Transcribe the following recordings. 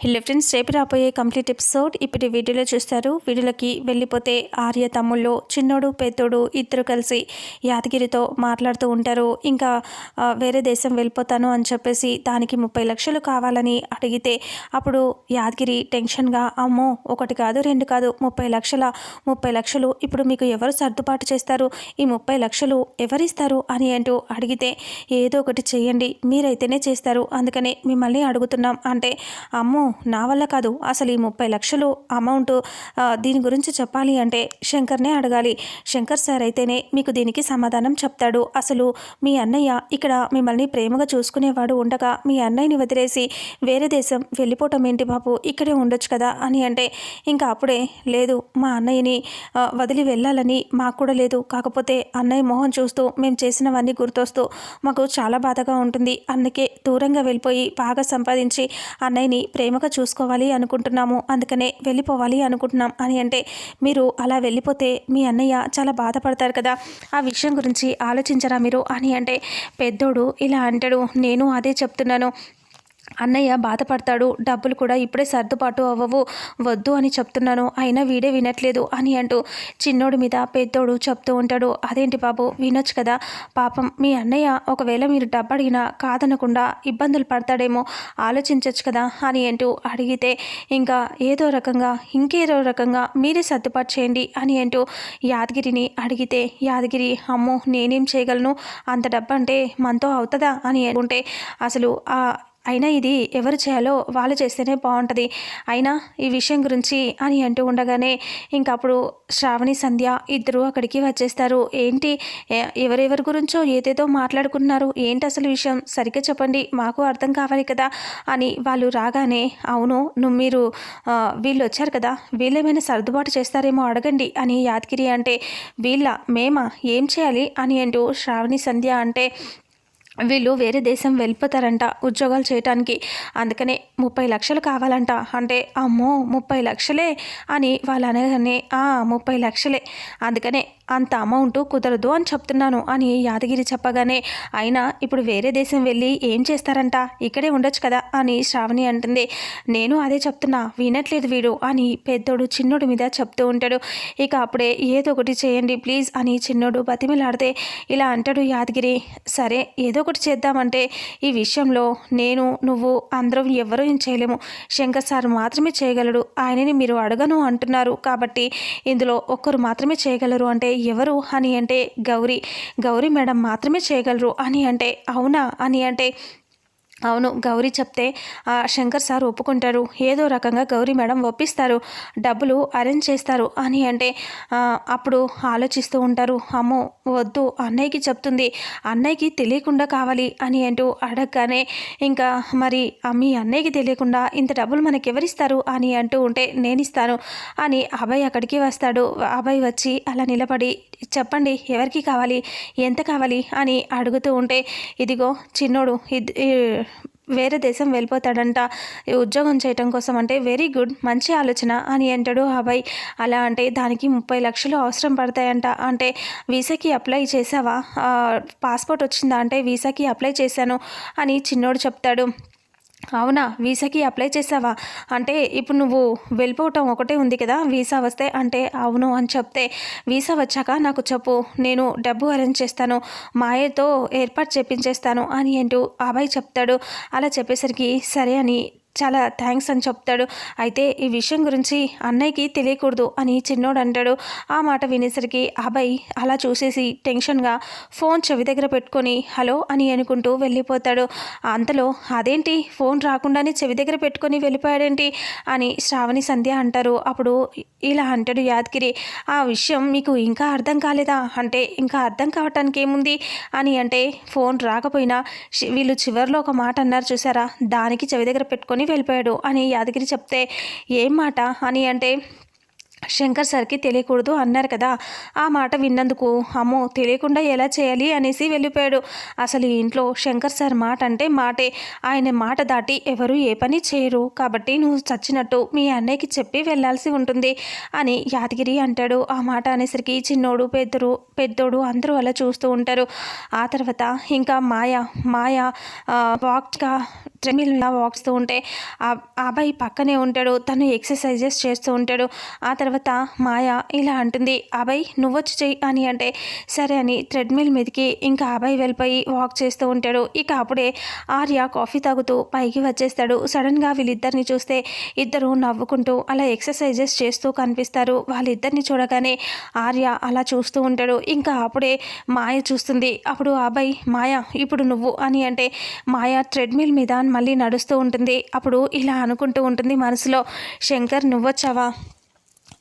Hello friends, రేపు రాబోయే complete episode ఇప్పుడు వీడియోలో చూస్తారు. వీడియోలోకి వెళ్ళిపోతే ఆర్య తమ్ముళ్ళు చిన్నోడు పెద్దోడు ఇద్దరు కలిసి యాదగిరితో మాట్లాడుతూ ఉంటారు. ఇంకా వేరే దేశం వెళ్ళిపోతాను అని చెప్పేసి దానికి 30 లక్షలు కావాలని అడిగితే అప్పుడు యాదగిరి టెన్షన్గా, అమ్మో ఒకటి కాదు రెండు కాదు 30 లక్షలు ఇప్పుడు మీకు ఎవరు సర్దుబాటు చేస్తారు, ఈ 30 లక్షలు ఎవరిస్తారు అని అంటూ అడిగితే ఏదో ఒకటి చేయండి, మీరైతేనే చేస్తారు, అందుకనే మిమ్మల్ని అడుగుతున్నాం అంటే, అమ్మో నా వల్ల కాదు, అసలు ఈ 30 లక్షలు అమౌంట్ దీని గురించి చెప్పాలి అంటే శంకర్నే అడగాలి, శంకర్ సార్ అయితేనే మీకు దీనికి సమాధానం చెప్తాడు. అసలు మీ అన్నయ్య ఇక్కడ మిమ్మల్ని ప్రేమగా చూసుకునేవాడు ఉండగా మీ అన్నయ్యని వదిలేసి వేరే దేశం వెళ్ళిపోవటం ఏంటి బాబు, ఇక్కడే ఉండొచ్చు కదా అని అంటే, ఇంకా అప్పుడే లేదు మా అన్నయ్యని వదిలి వెళ్ళాలని మాకు కూడా లేదు, కాకపోతే అన్నయ్య మొహం చూస్తూ మేము చేసినవన్నీ గుర్తొస్తూ మాకు చాలా బాధగా ఉంటుంది, అందుకే దూరంగా వెళ్ళిపోయి బాగా సంపాదించి అన్నయ్యని ప్రేమగా చూసుకోవాలి అనుకుంటున్నాము, అందుకనే వెళ్ళిపోవాలి అనుకుంటున్నాం అని అంటే, మీరు అలా వెళ్ళిపోతే మీ అన్నయ్య చాలా బాధపడతారు కదా, ఆ విషయం గురించి ఆలోచించరా మీరు అని అంటే, పెద్దోడు ఇలా అంటాడు, నేను అదే చెప్తున్నాను, అన్నయ్య బాధపడతాడు, డబ్బులు కూడా ఇప్పుడే సర్దుబాటు అవ్వవు, వద్దు అని చెప్తున్నాను, అయినా వీడే వినట్లేదు అని అంటూ చిన్నోడి మీద పెద్దోడు చెప్తూ ఉంటాడు. అదేంటి బాబు వినొచ్చు కదా, పాపం మీ అన్నయ్య ఒకవేళ మీరు డబ్బు అడిగినా కాదనకుండా ఇబ్బందులు పడతాడేమో, ఆలోచించవచ్చు కదా అని అంటూ అడిగితే, ఇంకా ఇంకేదో రకంగా మీరే సర్దుబాటు చేయండి అని అంటూ యాదగిరిని అడిగితే, యాదగిరి అమ్మో నేనేం చేయగలను, అంత డబ్బు అంటే మనతో అవుతుందా అని అనుకుంటే, అసలు అయినా ఇది ఎవరు చేయాలో వాళ్ళు చేస్తేనే బాగుంటుంది, అయినా ఈ విషయం గురించి అని అంటూ ఉండగానే ఇంకప్పుడు శ్రావణి సంధ్య ఇద్దరు అక్కడికి వచ్చేస్తారు. ఏంటి ఎవరెవరి గురించో ఏదేదో మాట్లాడుకుంటున్నారు, ఏంటి అసలు విషయం సరిగ్గా చెప్పండి, మాకు అర్థం కావాలి కదా అని వాళ్ళు రాగానే, అవును మీరు వీళ్ళు వచ్చారు కదా, వీళ్ళేమైనా సర్దుబాటు చేస్తారేమో అడగండి అని యాదగిరి అంటే, మేమా ఏం చేయాలి అని అంటూ శ్రావణి సంధ్య అంటే, వీళ్ళు వేరే దేశం వెళ్ళిపోతారంట ఉద్యోగాలు చేయటానికి, అందుకనే 30 లక్షలు కావాలంట అంటే, అమ్మో 30 లక్షలే అని వాళ్ళు అనగానే, 30 లక్షలే, అందుకనే అంత అమౌంట్ కుదరదు అని చెప్తున్నాను అని యాదగిరి చెప్పగానే, అయినా ఇప్పుడు వేరే దేశం వెళ్ళి ఏం చేస్తారంట, ఇక్కడే ఉండొచ్చు కదా అని శ్రావణి అంటుంది. నేను అదే చెప్తున్నా, వినట్లేదు వీడు అని పెద్దోడు చిన్నోడు మీద చెప్తూ ఉంటాడు. ఇక అప్పుడే ఏదో ఒకటి చేయండి ప్లీజ్ అని చిన్నోడు బతిమిలాడితే ఇలా అంటాడు యాదగిరి, సరే ఏదో ఒకటి చేద్దామంటే, ఈ విషయంలో నేను నువ్వు అందరం ఎవరూ ఏం చేయలేము, శంకర్ సార్ మాత్రమే చేయగలడు, ఆయనని మీరు అడగను అంటున్నారు కాబట్టి ఇందులో ఒక్కరు మాత్రమే చేయగలరు అంటే ఎవరు అని అంటే, గౌరీ మేడం మాత్రమే చేయగలరు అని అంటే, అవునా అని అంటే, అవును గౌరీ చెప్తే శంకర్ సార్ ఒప్పుకుంటారు, ఏదో రకంగా గౌరీ మేడం ఒప్పిస్తారు, డబ్బులు అరేంజ్ చేస్తారు అని అంటే, అప్పుడు ఆలోచిస్తూ ఉంటారు, అమ్మో వద్దు అన్నయ్యకి చెప్తుంది, అన్నయ్యకి తెలియకుండా కావాలి అని అంటూ అడగగానే, ఇంకా మరి మీ అన్నయ్యకి తెలియకుండా ఇంత డబ్బులు మనకి ఎవరిస్తారు అని అంటూ ఉంటే, నేను ఇస్తాను అని అభయ్ అక్కడికి వస్తాడు. అభయ్ వచ్చి అలా నిలబడి, చెప్పండి ఎవరికి కావాలి, ఎంత కావాలి అని అడుగుతూ ఉంటే, ఇదిగో చిన్నోడు వేరే దేశం వెళ్ళిపోతాడంట ఉద్యోగం చేయటం కోసం అంటే, వెరీ గుడ్ మంచి ఆలోచన అని అంటాడు అభయ్. అలా అంటే దానికి 30 లక్షలు అవసరం పడతాయంట అంటే, వీసాకి అప్లై చేసావా, పాస్పోర్ట్ వచ్చిందా అంటే, వీసాకి అప్లై చేశాను అని చిన్నోడు చెప్తాడు. అవునా వీసాకి అప్లై చేసావా అంటే, ఇప్పుడు నువ్వు వెళ్ళిపోవటం ఒకటే ఉంది కదా వీసా వస్తే అంటే, అవును అని చెప్తే, వీసా వచ్చాక నాకు చెప్పు, నేను డబ్బు అరేంజ్ చేస్తాను, మాయతో ఏర్పాటు చేపించేస్తాను అని అంటూ అభయ్ చెప్తాడు. అలా చెప్పేసరికి సరే అని చాలా థ్యాంక్స్ అని చెప్తాడు. అయితే ఈ విషయం గురించి అన్నయ్యకి తెలియకూడదు అని చిన్నోడు అంటాడు. ఆ మాట వినేసరికి అభయ్ అలా చూసేసి టెన్షన్గా ఫోన్ చెవి దగ్గర పెట్టుకొని హలో అని అనుకుంటూ వెళ్ళిపోతాడు. అంతలో అదేంటి ఫోన్ రాకుండానే చెవి దగ్గర పెట్టుకొని వెళ్ళిపోయాడేంటి అని శ్రావణి సంధ్య అంటారు. అప్పుడు ఇలా అంటాడు యాదగిరి, ఆ విషయం మీకు ఇంకా అర్థం కాలేదా అంటే, ఇంకా అర్థం కావటానికి ఏముంది అని అంటే, ఫోన్ రాకపోయినా వీళ్ళు చివరిలో ఒక మాట అన్నారు చూసారా, దానికి చెవి దగ్గర పెట్టుకొని వెళ్ళిపోయాడు అని యాదగిరి చెప్తే, ఏం మాట అని అంటే, శంకర్ సార్కి తెలియకూడదు అన్నారు కదా. ఆ మాట విన్నందుకు అమ్మో తెలియకుండా ఎలా చేయాలి అనేసి వెళ్ళిపోయాడు. అసలు ఈ ఇంట్లో శంకర్ సార్ మాట అంటే మాటే. ఆయన మాట దాటి ఎవరు ఏ పని చేయరు. కాబట్టి నువ్వు చచ్చినట్టు మీ అన్నయ్యకి చెప్పి వెళ్ళాల్సి ఉంటుంది అని యాదగిరి అంటాడు. ఆ మాట అనేసరికి చిన్నోడు పెద్దోడు అందరూ అలా చూస్తూ ఉంటారు. ఆ తర్వాత ఇంకా మాయ వాక్గా ట్రెమిల్లా వాక్స్తూ ఉంటే ఆ అబ్బాయి పక్కనే ఉంటాడు. తను ఎక్సర్సైజెస్ చేస్తూ ఉంటాడు. ఆ తర్వాత మాయ ఇలా అంటుంది, అబ్బాయి నువ్వొచ్చి చెయ్యి అని అంటే సరే అని ట్రెడ్మిల్ మీదకి ఇంకా అబ్బాయి వెళ్ళిపోయి వాక్ చేస్తూ ఉంటాడు. ఇక అప్పుడే ఆర్య కాఫీ తాగుతూ పైకి వచ్చేస్తాడు. సడన్గా వీళ్ళిద్దరిని చూస్తే ఇద్దరు నవ్వుకుంటూ అలా ఎక్సర్సైజెస్ చేస్తూ కనిపిస్తారు. వాళ్ళిద్దరిని చూడగానే ఆర్య అలా చూస్తూ ఉంటాడు. ఇంకా అప్పుడే మాయ చూస్తుంది. అప్పుడు అబ్బాయి మాయ ఇప్పుడు నువ్వు అని అంటే మాయ ట్రెడ్మిల్ మీద మళ్ళీ నడుస్తూ ఉంటుంది. అప్పుడు ఇలా అనుకుంటూ ఉంటుంది మనసులో, శంకర్ నువ్వొచ్చావా,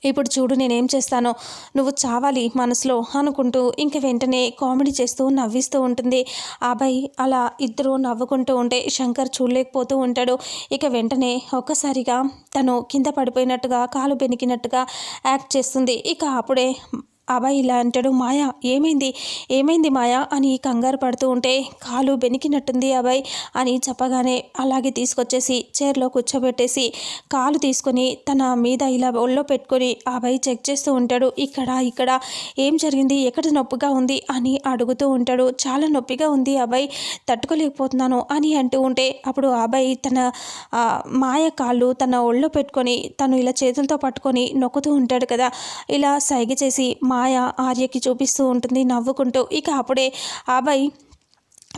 ఇప్పుడు చూడు నేనేం చేస్తానో, నువ్వు చావాలి మనసులో అనుకుంటూ ఇంక వెంటనే కామెడీ చేస్తూ నవ్విస్తూ ఉంటుంది. అబ్బాయి అలా ఇద్దరు నవ్వుకుంటూ ఉంటే శంకర్ చూడలేకపోతూ ఉంటాడు. ఇక వెంటనే ఒక్కసారిగా తను కింద పడిపోయినట్టుగా కాలు బెనికినట్టుగా యాక్ట్ చేస్తుంది. ఇక అప్పుడే అబ్బాయి ఇలా అంటాడు, మాయ ఏమైంది మాయ అని కంగారు పడుతూ ఉంటే కాలు బెనికినట్టుంది అబ్బాయి అని చెప్పగానే అలాగే తీసుకొచ్చేసి చైర్లో కూర్చోబెట్టేసి కాలు తీసుకొని తన మీద ఇలా ఒళ్ళో పెట్టుకొని అబ్బాయి చెక్ చేస్తూ ఉంటాడు. ఇక్కడ ఏం జరిగింది, ఎక్కడ నొప్పిగా ఉంది అని అడుగుతూ ఉంటాడు. చాలా నొప్పిగా ఉంది అబ్బాయి, తట్టుకోలేకపోతున్నాను అని అంటూ ఉంటే అప్పుడు అబ్బాయి తన మాయ కాళ్ళు తన ఒళ్ళో పెట్టుకొని తను ఇలా చేతులతో పట్టుకొని నొక్కుతూ ఉంటాడు కదా. ఇలా సైగ చేసి మాయ ఆర్యకి చూపిస్తూ ఉంటుంది నవ్వుకుంటూ. ఇక అప్పుడే అబ్బాయి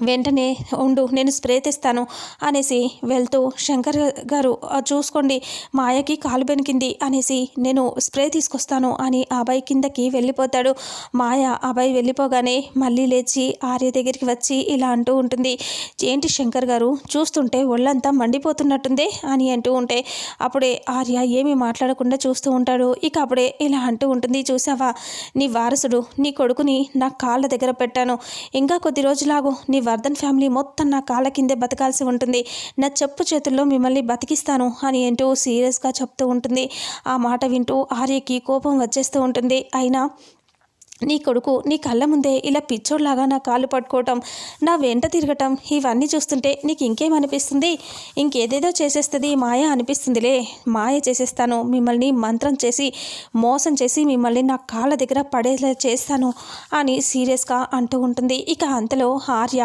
వెంటనే ఉండు నేను స్ప్రే తెస్తాను అనేసి వెళ్తూ శంకర్ గారు చూసుకోండి మాయకి కాలు బెనికింది అనేసి నేను స్ప్రే తీసుకొస్తాను అని అబ్బాయి కిందకి వెళ్ళిపోతాడు. మాయ అబ్బాయి వెళ్ళిపోగానే మళ్ళీ లేచి ఆర్య దగ్గరికి వచ్చి ఇలా అంటూ ఉంటుంది, ఏంటి శంకర్ గారు చూస్తుంటే ఒళ్ళంతా మండిపోతున్నట్టుందే అని అంటూ ఉంటే అప్పుడే ఆర్య ఏమీ మాట్లాడకుండా చూస్తూ ఉంటాడు. ఇక అప్పుడే ఇలా అంటూ ఉంటుంది, చూసావా నీ వారసుడు నీ కొడుకుని నా కాళ్ళ దగ్గర పెట్టాను, ఇంకా కొద్ది రోజులాగు నీ వర్ధన్ ఫ్యామిలీ మొత్తం నా కాళ్ళ కిందే బతకాల్సి ఉంటుంది, నా చెప్పు చేతుల్లో మిమ్మల్ని బతికిస్తాను అని అంటూ సీరియస్గా చెప్తూ ఉంటుంది. ఆ మాట వింటూ ఆర్యకి కోపం వచ్చేస్తూ ఉంటుంది. అయినా నీ కొడుకు నీ కళ్ళ ముందే ఇలా పిచ్చోడ్లాగా నా కాళ్ళు పట్టుకోవటం, నా వెంట తిరగటం ఇవన్నీ చూస్తుంటే నీకు ఇంకేమనిపిస్తుంది, ఇంకేదేదో చేసేస్తుంది మాయ అనిపిస్తుందిలే, మాయ చేసేస్తాను, మిమ్మల్ని మంత్రం చేసి మోసం చేసి మిమ్మల్ని నా కాళ్ళ దగ్గర పడేలా చేస్తాను అని సీరియస్గా అంటూ ఉంటుంది. ఇక అంతలో ఆర్య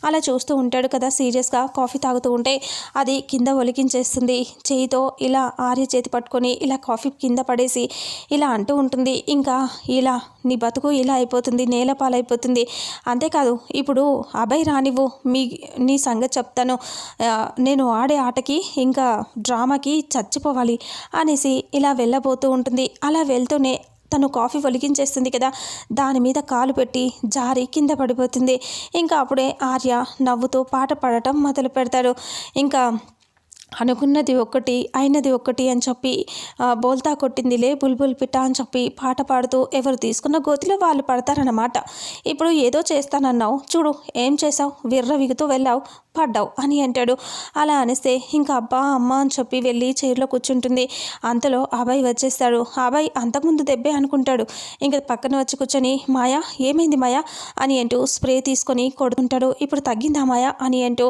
అలా చూస్తూ ఉంటాడు కదా సీరియస్గా కాఫీ తాగుతూ ఉంటే అది కింద ఒలికించేస్తుంది. చేయితో ఇలా ఆర్య చేతి పట్టుకొని ఇలా కాఫీ కింద పడేసి ఇలా అంటూ ఉంటుంది, ఇంకా ఇలా నీ బతుకు ఇలా అయిపోతుంది, నేల పాలైపోతుంది, అంతేకాదు ఇప్పుడు అభయ్ రానివ్వు, నీ సంగతి చెప్తాను, నేను ఆడే ఆటకి ఇంకా డ్రామాకి చచ్చిపోవాలి అనేసి ఇలా వెళ్ళబోతూ ఉంటుంది. అలా వెళ్తూనే తను కాఫీ ఒలికించేస్తుంది కదా, దాని మీద కాలు పెట్టి జారి కింద పడిపోతుంది. ఇంకా అప్పుడే ఆర్య నవ్వుతూ పాట పాడటం మొదలు పెడతాడు. ఇంకా అనుకున్నది ఒక్కటి అయినది ఒక్కటి అని చెప్పి బోల్తా కొట్టిందిలే బుల్బుల్ పిట్ట అని చెప్పి పాట పాడుతూ ఎవరు తీసుకున్న గోతిలో వాళ్ళు పడతారన్నమాట. ఇప్పుడు ఏదో చేస్తానన్నావు చూడు ఏం చేసావు, విర్ర విగుతూ వెళ్ళావు, పడ్డావు అని అంటాడు. అలా అనిస్తే ఇంకా అబ్బా అమ్మ అని చెప్పి వెళ్ళి చైర్లో కూర్చుంటుంది. అంతలో అబ్బాయి వచ్చేస్తాడు. అబ్బాయి అంతకుముందు దెబ్బే అనుకుంటాడు. ఇంకా పక్కన వచ్చి కూర్చొని మాయా ఏమైంది మాయా అని అంటూ స్ప్రే తీసుకొని కొడుతుంటాడు. ఇప్పుడు తగ్గిందా మాయా అని అంటూ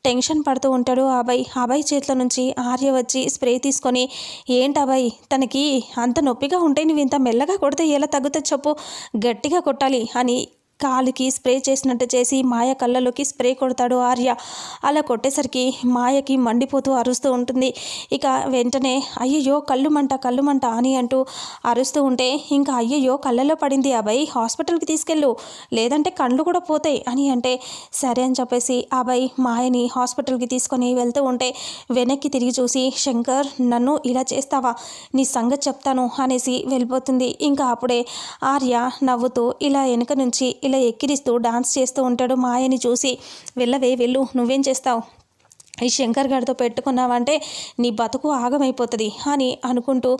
టెన్షన్ పడుతూ ఉంటాడు అబ్బాయి చేతిలో నుంచి ఆర్య వచ్చి స్ప్రే తీసుకొని, ఏంటి అబ్బాయి తనకి అంత నొప్పిగా ఉంటే నువ్వు ఇంత మెల్లగా కొడితే ఎలా తగ్గుతుంది చెప్పు, గట్టిగా కొట్టాలి అని కాలుకి స్ప్రే చేసినట్టు చేసి మాయ కళ్ళలోకి స్ప్రే కొడతాడు ఆర్య. అలా కొట్టేసరికి మాయకి మండిపోతూ అరుస్తూ ఉంటుంది. ఇక వెంటనే అయ్యయ్యో కళ్ళు మంట అని అంటూ అరుస్తూ ఉంటే ఇంకా అయ్యయ్యో కళ్ళలో పడింది అబ్బాయి హాస్పిటల్కి తీసుకెళ్ళు, లేదంటే కళ్ళు కూడా పోతాయి అని అంటే సరే అని చెప్పేసి అబ్బాయి మాయని హాస్పిటల్కి తీసుకొని వెళ్తూ ఉంటే వెనక్కి తిరిగి చూసి శంకర్ నన్ను ఇలా చేస్తావా, నీ సంగతి చెప్తాను అనేసి వెళ్ళిపోతుంది. ఇంకా అప్పుడే ఆర్య నవ్వుతూ ఇలా వెనక నుంచి ఇలా ఎక్కిరిస్తూ డాన్స్ చేస్తూ ఉంటాడు. మాయని చూసి వెళ్ళవే వెళ్ళు, నువ్వేం చేస్తావు, ఈ శంకర్ గారితో పెట్టుకున్నావంటే నీ బతుకు ఆగమైపోతుంది అని అనుకుంటూ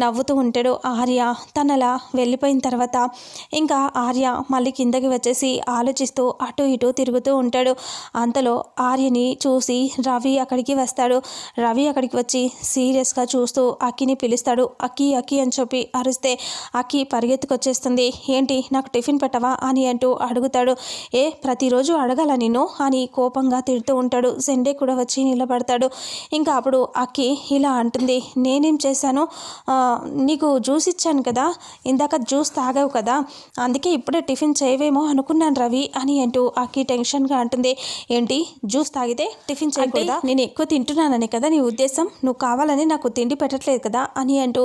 నవ్వుతూ ఉంటాడు ఆర్య. తనలా వెళ్ళిపోయిన తర్వాత ఇంకా ఆర్య మళ్ళీ కిందకి వచ్చేసి ఆలోచిస్తూ అటు ఇటు తిరుగుతూ ఉంటాడు. అంతలో ఆర్యని చూసి రవి అక్కడికి వస్తాడు. రవి అక్కడికి వచ్చి సీరియస్గా చూస్తూ అక్కిని పిలుస్తాడు. అక్కి అక్కి అని చెప్పి అరిస్తే అక్కి పరిగెత్తుకొచ్చేస్తుంది. ఏంటి నాకు టిఫిన్ పెట్టవా అని అంటూ అడుగుతాడు. ప్రతిరోజు అడగాల నిన్ను అని కోపంగా తిడుతూ ఉంటాడు. జెండే కూడా వచ్చి నిలబడతాడు. ఇంకా అప్పుడు అక్కి ఇలా అంటుంది, నేనేం చేశాను, నీకు జ్యూస్ ఇచ్చాను కదా, ఇందాక జ్యూస్ తాగావు కదా, అందుకే ఇప్పుడే టిఫిన్ చేయవేమో అనుకున్నాను రవి అని అంటూ అక్కి టెన్షన్గా అంటుంది. ఏంటి జ్యూస్ తాగితే టిఫిన్ చేయకూడదా, నేను ఎక్కువ తింటున్నానని కదా నీ ఉద్దేశం, నువ్వు కావాలని నాకు తిండి పెట్టట్లేదు కదా అని అంటూ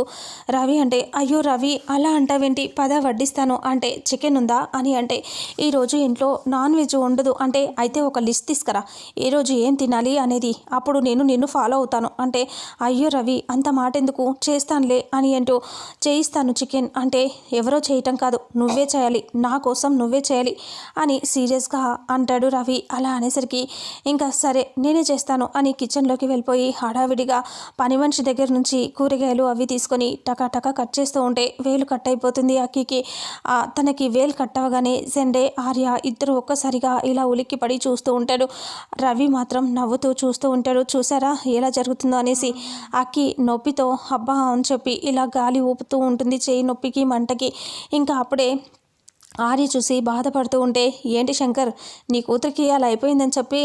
రవి అంటే, అయ్యో రవి అలా అంటావేంటి, పద వడ్డిస్తాను అంటే, చికెన్ ఉందా అని అంటే, ఈరోజు ఇంట్లో నాన్ వెజ్ ఉండదు అంటే, అయితే ఒక లిస్ట్ తీసుకురా ఈరోజు ఏం తినాలి అనేది, అప్పుడు నేను నిన్ను ఫాలో అవుతాను అంటే, అయ్యో రవి అంత మాట ఎందుకు, చేస్తానులే అని అంటూ చేయిస్తాను చికెన్ అంటే, ఎవరో చేయటం కాదు నువ్వే చేయాలి, నా కోసం నువ్వే చేయాలి అని సీరియస్గా అంటాడు రవి. అలా అనేసరికి ఇంకా సరే నేనే చేస్తాను అని కిచెన్లోకి వెళ్ళిపోయి హడావిడిగా పని మనిషి దగ్గర నుంచి కూరగాయలు అవి తీసుకొని టకాటకా కట్ చేస్తూ ఉంటే వేలు కట్ అయిపోతుంది అక్కికి. తనకి వేలు కట్ అవ్వగానే జెండే ఆర్య ఇద్దరు ఒక్కసారిగా ఇలా ఉలిక్కి పడి చూస్తూ ఉంటాడు. రవి మాత్రం నవ్వుతూ చూస్తూ ఉంటాడు. చూసారా ఎలా జరుగుతుందో అనేసి. అక్కి నొప్పితో అబ్బా అని చెప్పి ఇలా గాలి ఊపుతూ ఉంటుంది చేయి నొప్పికి మంటకి. ఇంకా అప్పుడే ఆర్య చూసి బాధపడుతూ ఉంటే, ఏంటి శంకర్ నీ కూతురికి అలా అయిపోయిందని చెప్పి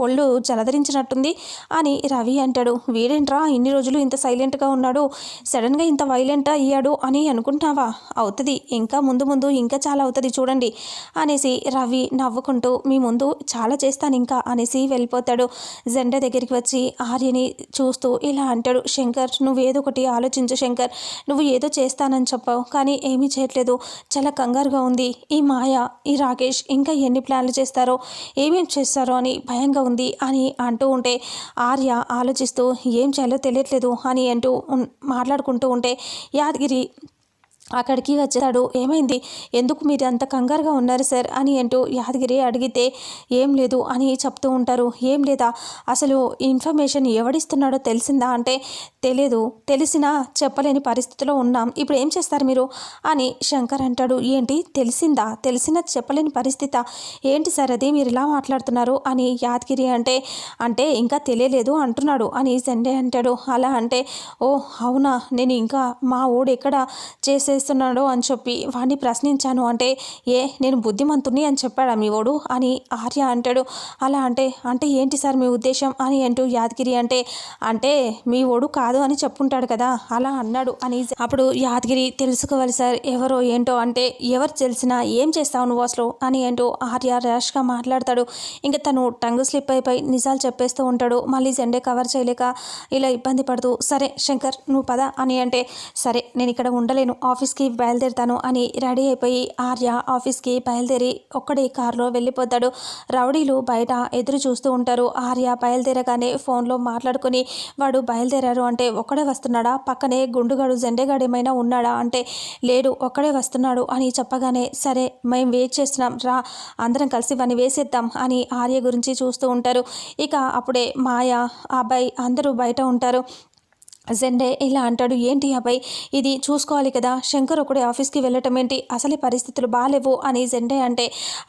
ఒళ్ళు జలధరించినట్టుంది అని రవి అంటాడు. వీడేంట్రా ఇన్ని రోజులు ఇంత సైలెంట్గా ఉన్నాడు, సడన్గా ఇంత వైలెంట్ అయ్యాడు అని అనుకుంటున్నావా, అవుతుంది ఇంకా ముందు ముందు ఇంకా చాలా అవుతుంది చూడండి అనేసి రవి నవ్వుకుంటూ మీ ముందు చాలా చేస్తాను ఇంకా అనేసి వెళ్ళిపోతాడు. జెండా దగ్గరికి వచ్చి ఆర్యని చూస్తూ ఇలా అంటాడు, శంకర్ నువ్వు ఏదో ఒకటి ఆలోచించు శంకర్, నువ్వు ఏదో చేస్తానని చెప్పావు కానీ ఏమీ చేయట్లేదు, చాలా కంగారుగా ఉంది, ఈ మాయ ఈ రాకేష్ ఇంకా ఎన్ని ప్లాన్లు చేస్తారో ఏమేం చేస్తారో అని భయంగా ఉంది అని అంటూ ఉంటే ఆర్య ఆలోచిస్తూ ఏం చేయాలో తెలియట్లేదు అని అంటూ మాట్లాడుకుంటూ ఉంటే యాదగిరి అక్కడికి వచ్చేసాడు. ఏమైంది, ఎందుకు మీరు అంత కంగారుగా ఉన్నారు సార్ అని అంటూ యాదగిరి అడిగితే ఏం లేదు అని చెప్తూ ఉంటారు. ఏం లేదా, అసలు ఇన్ఫర్మేషన్ ఎవడిస్తున్నాడో తెలిసిందా అంటే, తెలియదు, తెలిసినా చెప్పలేని పరిస్థితిలో ఉన్నాం, ఇప్పుడు ఏం చేస్తారు మీరు అని శంకర్ అంటాడు. ఏంటి తెలిసిందా, తెలిసినా చెప్పలేని పరిస్థితి ఏంటి సార్ అది, మీరు ఇలా మాట్లాడుతున్నారు అని యాదగిరి అంటే ఇంకా తెలియలేదు అంటున్నాడు అని జెండే అంటాడు. అలా అంటే ఓ అవునా, నేను ఇంకా మా ఊడు ఎక్కడ చేస్తున్నాడో అని చెప్పి వాడిని ప్రశ్నించాను అంటే, నేను బుద్ధిమంతుని అని చెప్పాడా మీ ఓడు అని ఆర్య అంటాడు. అలా అంటే ఏంటి సార్ మీ ఉద్దేశం అని అంటూ యాదగిరి అంటే మీ ఓడు కాదు అని చెప్పుంటాడు కదా అలా అన్నాడు అని. అప్పుడు యాదగిరి తెలుసుకోవాలి సార్ ఎవరో ఏంటో అంటే, ఎవరు తెలిసినా ఏం చేస్తావు నువ్వు అసలు అని అంటూ ఆర్య ర్యాష్గా మాట్లాడతాడు. ఇంకా తను టంగ్ స్లిప్ అయిపోయి నిజాలు చెప్పేస్తూ ఉంటాడు. మళ్ళీ జెండే కవర్ చేయలేక ఇలా ఇబ్బంది పడుతూ, సరే శంకర్ నువ్వు పద అని అంటే, సరే నేను ఇక్కడ ఉండలేను ఆఫీస్కి బయలుదేరుతాను అని రెడీ అయిపోయి ఆర్య ఆఫీస్కి బయలుదేరి ఒక్కడే కారులో వెళ్ళిపోతాడు. రౌడీలు బయట ఎదురు చూస్తూ ఉంటారు. ఆర్య బయలుదేరగానే ఫోన్లో మాట్లాడుకుని వాడు బయలుదేరారు అంటే, ఒక్కడే వస్తున్నాడా, పక్కనే గుండుగాడు జెండేగాడు ఏమైనా ఉన్నాడా అంటే, లేడు ఒక్కడే వస్తున్నాడు అని చెప్పగానే, సరే మేము వెయిట్ చేస్తున్నాం రా అందరం కలిసి వాడిని వేసేద్దాం అని ఆర్య గురించి చూస్తూ ఉంటారు. ఇక అప్పుడే మాయ అబ్బాయి అందరూ బయట ఉంటారు. జెండే ఇలా అంటాడు, ఏంటి అబ్బాయి ఇది చూసుకోవాలి కదా, శంకర్ ఒకడే ఆఫీస్కి వెళ్ళటం ఏంటి, అసలే పరిస్థితులు బాగాలేవు అని జెండే అంటే,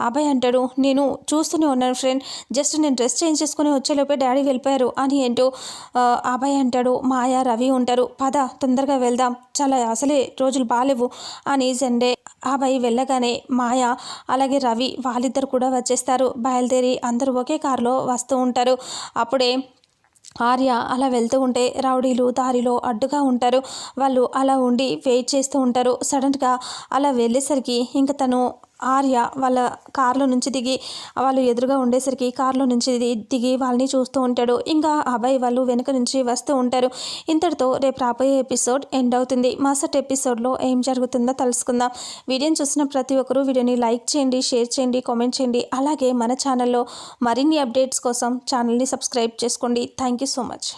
అబ్బాయి అంటాడు నేను చూస్తూనే ఉన్నాను ఫ్రెండ్, జస్ట్ నేను డ్రెస్ చేంజ్ చేసుకుని వచ్చేలోపే డాడీ వెళ్ళిపోయారు అని అంటూ అబ్బాయి అంటాడు. మాయా రవి ఉంటారు, పద తొందరగా వెళ్దాం, చాలా అసలే రోజులు బాగాలేవు అని జెండే. అబ్బాయి వెళ్ళగానే మాయ అలాగే రవి వాళ్ళిద్దరు కూడా వచ్చేస్తారు. బయలుదేరి అందరూ ఒకే కారులో వస్తూ ఉంటారు. అప్పుడే ఆర్య అలా వెళ్తూ ఉంటే రౌడీలు దారిలో అడ్డుగా ఉంటారు. వాళ్ళు అలా ఉండి వెయిట్ చేస్తూ ఉంటారు. సడన్గా అలా వెళ్ళేసరికి ఇంకా తను ఆర్య వాళ్ళ కారులో నుంచి దిగి వాళ్ళు ఎదురుగా ఉండేసరికి కారులో నుంచి దిగి వాళ్ళని చూస్తూ ఉంటాడు. ఇంకా అబ్బాయి వాళ్ళు వెనుక నుంచి వస్తూ ఉంటారు. ఇంతటితో రేపు రాబోయే ఎపిసోడ్ ఎండ్ అవుతుంది. మరుసటి ఎపిసోడ్లో ఏం జరుగుతుందో తెలుసుకుందాం. వీడియోని చూసిన ప్రతి ఒక్కరూ వీడియోని లైక్ చేయండి, షేర్ చేయండి, కామెంట్ చేయండి. అలాగే మన ఛానల్లో మరిన్ని అప్డేట్స్ కోసం ఛానల్ని సబ్స్క్రైబ్ చేసుకోండి. Thank you so much.